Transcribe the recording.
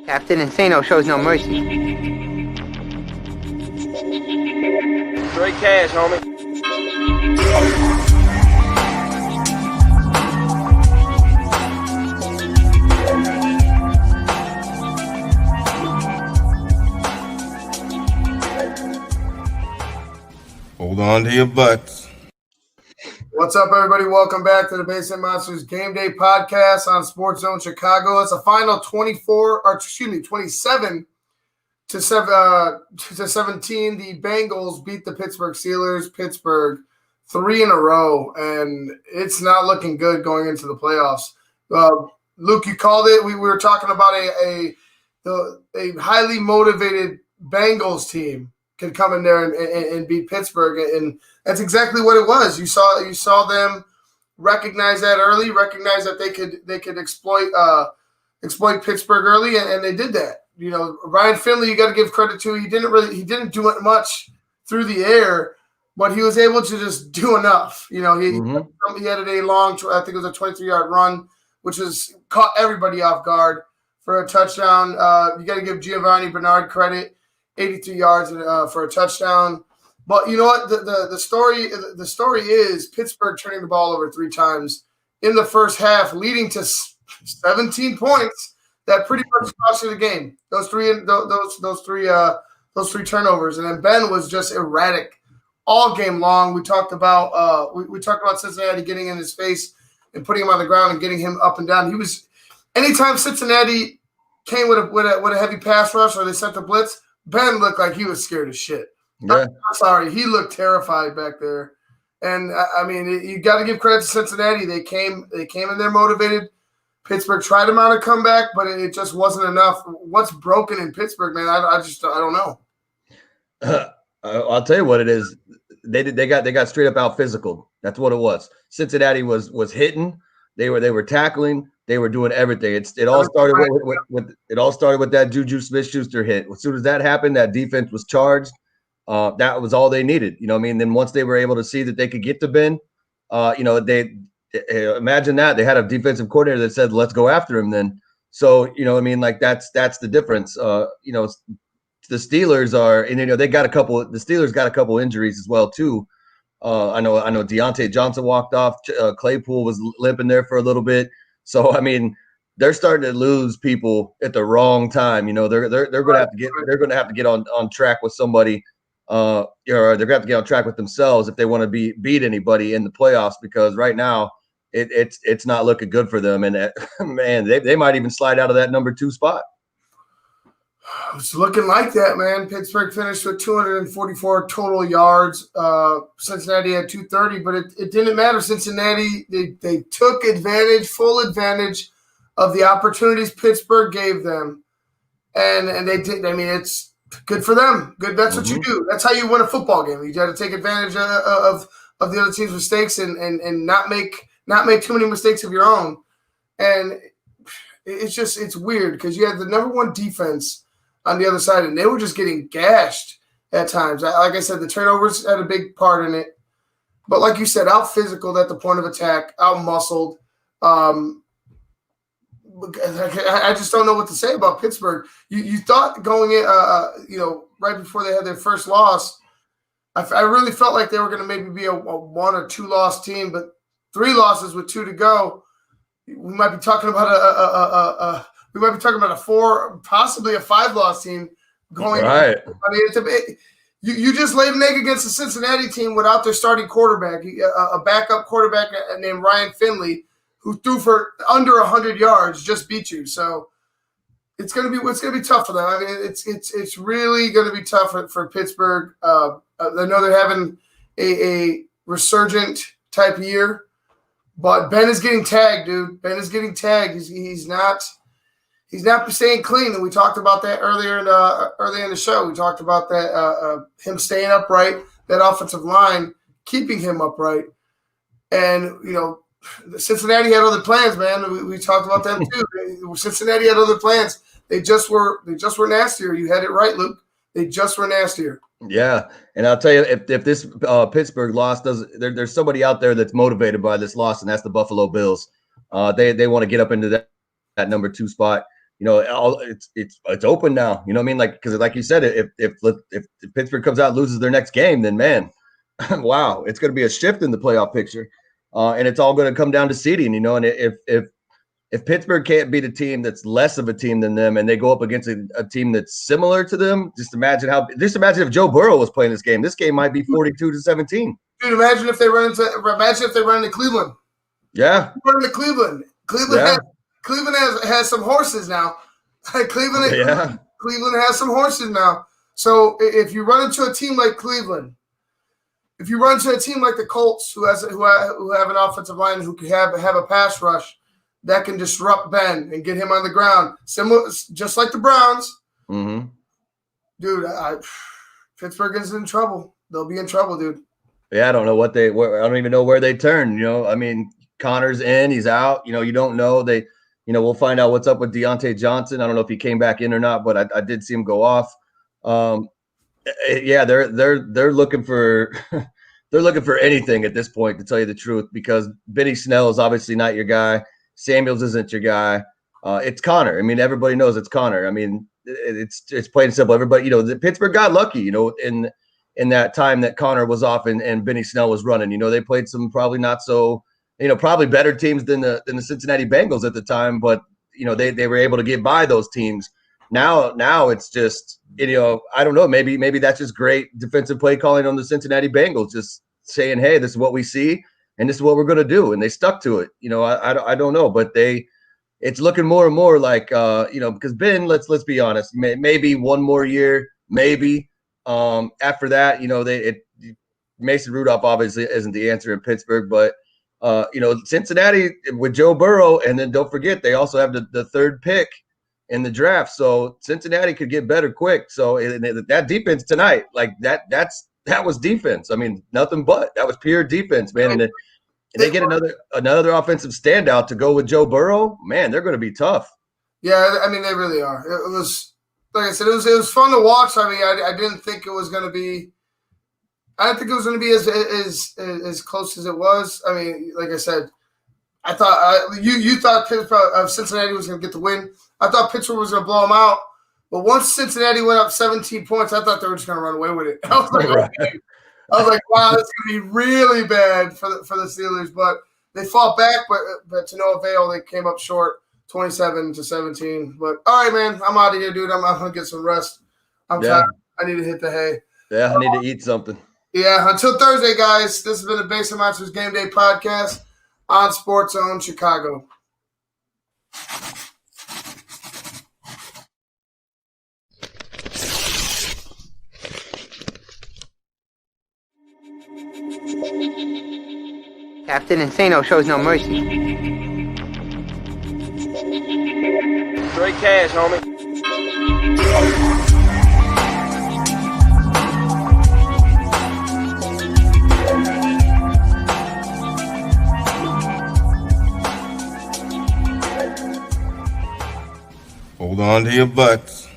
Captain Insano shows no mercy. Straight cash, homie. Hold on to your butts. What's up, everybody? Welcome back to the Basement Monsters Game Day Podcast on Sports Zone Chicago. It's a final 27 to 17. The Bengals beat the Pittsburgh Steelers. Pittsburgh 3 in a row, and it's not looking good going into the playoffs. Luke, you called it. We were talking about a highly motivated Bengals team could come in there and beat Pittsburgh, and that's exactly what it was. You saw them recognize that early, recognize that they could exploit Pittsburgh early, and they did that. You know, Ryan Finley, you got to give credit to. He didn't do much through the air, but he was able to just do enough. You know, he had a long, I think it was a 23-yard run, which has caught everybody off guard for a touchdown. You got to give Giovanni Bernard credit, 83 yards for a touchdown. But you know what? The story is Pittsburgh turning the ball over 3 times in the first half, leading to 17 points that pretty much cost you the game. Those three turnovers, and then Ben was just erratic all game long. We talked about Cincinnati getting in his face and putting him on the ground and getting him up and down. He was anytime Cincinnati came with a heavy pass rush or they sent the blitz, Ben looked like he was scared as shit. Yeah. I'm sorry, he looked terrified back there. And I mean, you got to give credit to Cincinnati. They came in there motivated. Pittsburgh tried to mount a comeback, but it just wasn't enough. What's broken in Pittsburgh, man? I don't know. I'll tell you what it is. They got straight up out physical. That's what it was. Cincinnati was hitting. They were tackling. They were doing everything. It all started with that Juju Smith-Schuster hit. As soon as that happened, that defense was charged. That was all they needed. You know what I mean? Then once they were able to see that they could get to Ben, they imagine that they had a defensive coordinator that said, let's go after him then. So, you know what I mean? Like that's the difference. The Steelers are, and the Steelers got a couple injuries as well too. I know Deontay Johnson walked off. Claypool was limping there for a little bit. So, I mean, they're starting to lose people at the wrong time. You know, they're going to have to get on track with somebody. Or they're going to have to get on track with themselves if they want to beat anybody in the playoffs, because right now it's not looking good for them. And man, they might even slide out of that number 2 spot. It's looking like that, man. Pittsburgh finished with 244 total yards. Cincinnati had 230, but it didn't matter. Cincinnati, they took full advantage of the opportunities Pittsburgh gave them. And they did. I mean, it's good for them. Good. That's what you do. That's how you win a football game. You got to take advantage of the other team's mistakes and not make too many mistakes of your own. And it's weird because you had the number 1 defense on the other side, and they were just getting gashed at times. Like I said, the turnovers had a big part in it. But like you said, out physical at the point of attack, out muscled. I just don't know what to say about Pittsburgh. You thought going in, right before they had their first loss, I really felt like they were going to maybe be a 1 or 2 loss team, but 3 losses with 2 to go. We might be talking about a 4, possibly a 5-loss team going. Right. I mean, you just laid an egg against the Cincinnati team without their starting quarterback, a backup quarterback named Ryan Finley, who threw for under 100 yards, just beat you. So it's gonna be tough for them. I mean, it's really gonna be tough for Pittsburgh. I know they're having a resurgent type year, but Ben is getting tagged, dude. Ben is getting tagged. He's not staying clean, and we talked about that earlier in the show. We talked about that him staying upright, that offensive line keeping him upright, and Cincinnati had other plans, man. We talked about them too. Cincinnati had other plans. They just were nastier. You had it right, Luke. They just were nastier. Yeah, and I'll tell you, if this Pittsburgh loss there's somebody out there that's motivated by this loss, and that's the Buffalo Bills. They want to get up into that that number 2 spot. It's open now. You know what I mean? Like, because like you said, if Pittsburgh comes out and loses their next game, then man, wow, it's going to be a shift in the playoff picture, and it's all going to come down to seeding. And if Pittsburgh can't beat a team that's less of a team than them, and they go up against a team that's similar to them, just imagine if Joe Burrow was playing this game. This game might be 42-17. Dude, imagine if they run into Cleveland. Yeah, Run into Cleveland. Cleveland has some horses now. Cleveland has some horses now. So if you run into a team like Cleveland, if you run into a team like the Colts, who have an offensive line who can have a pass rush that can disrupt Ben and get him on the ground, similar, just like the Browns, dude, Pittsburgh is in trouble. They'll be in trouble, dude. Yeah, I don't know I don't even know where they turn. I mean, Connor's in, he's out. You don't know. We'll find out what's up with Deontay Johnson. I don't know if he came back in or not, but I did see him go off. Yeah, they're looking for they're looking for anything at this point, to tell you the truth, because Benny Snell is obviously not your guy. Samuels isn't your guy. It's Connor. I mean, everybody knows it's Connor. I mean, it's plain and simple. Everybody, the Pittsburgh got lucky, in that time that Connor was off and Benny Snell was running. They played some probably not so, probably better teams than the Cincinnati Bengals at the time, but they were able to get by those teams. Now it's just, I don't know, maybe that's just great defensive play calling on the Cincinnati Bengals, just saying, hey, this is what we see and this is what we're going to do, and they stuck to it. I don't know, but it's looking more and more like because Ben, let's be honest, maybe one more year, maybe. After that, Mason Rudolph obviously isn't the answer in Pittsburgh, but Cincinnati with Joe Burrow, and then don't forget they also have the 3rd pick in the draft, so Cincinnati could get better quick. So that defense tonight, like that was defense. I mean, nothing but that was pure defense, man. And they get another offensive standout to go with Joe Burrow. Man, they're going to be tough. Yeah, I mean, they really are. It was, like I said, it was fun to watch. I mean, I didn't think it was going to be. I didn't think it was going to be as close as it was. I mean, like I said, I thought you thought Cincinnati was going to get the win. I thought Pittsburgh was going to blow them out. But once Cincinnati went up 17 points, I thought they were just going to run away with it. I was like, wow, this is going to be really bad for the Steelers. But they fought back, but to no avail. They came up short, 27-17. But all right, man, I'm out of here, dude. I'm going to get some rest. I'm tired. I need to hit the hay. Yeah, I need to eat something. Yeah, until Thursday, guys, this has been the Base of Monsters Game Day podcast on Sports Zone Chicago. Captain Insano shows no mercy. Straight cash, homie. Hold on to your butts.